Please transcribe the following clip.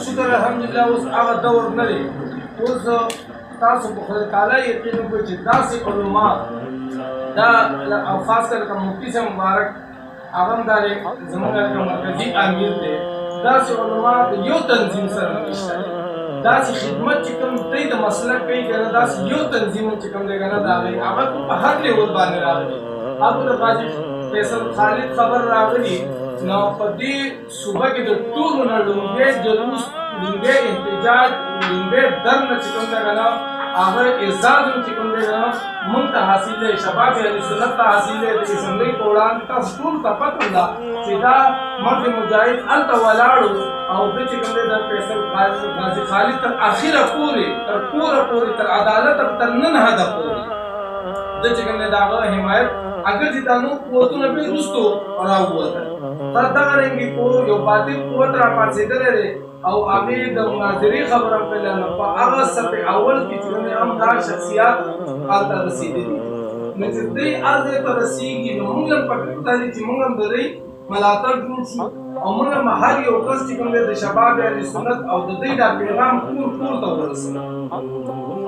شکر الحمدلله اوس هغه دور نه دی. اوس تاسو په خدای تعالی یقین وکړئ چې داسې علما دا او خاص کر لکه مفتي صاحب مبارک هغه هم دا زموږ لکه مرکزي امیر دی. داسې علما د یو تنظیم سره نشته دی. داسې خدمت چې کوم دی د مسلک کوي که نه داسې یو تنظیم چې کوم دی که نه د هغه په هر لیول باندې راغلي. هغه د قاضي فیصل خالد خبر راغلي نو په دې صوبه کې د ټولو نه لومړی جلوس لومړی احتجاج لومړی درد چې کوم دی که نه هغه اعزاز چې کوم دی که نه موږ ته حاصل دی شباب اهل سنت ته حاصل دی د اسمبلۍ په وړاندې تاسو ټولو ته پته ده چې دا مرد مجاهد هلته ولاړو او ده چې کوم دی د فیصل غازي خالد تر اخره پورې تر کوره پورې تر عدالته تر نن حده پورې ده چې کوم دی د هغه حمایت اگر چې دا نور قوتونه بیا وروستو راووتل تر دغه رنګې یو باطل قوت راپاڅېدلی دی او هغې د مناظرې خبره هم کړې نو په هغه صفحې اول کې چې هم دا شخصیات هلته رسېدلي دي نو چې دوی هر ځای ته رسېږي نو موږ هم پکې دا دي چې موږ هم د دوی ملاتړ جوړ شو او موږ هم هر یو کس چې کوم دی د شباب اهل سنت او د دوی دا پیغام ټول ته ورسوو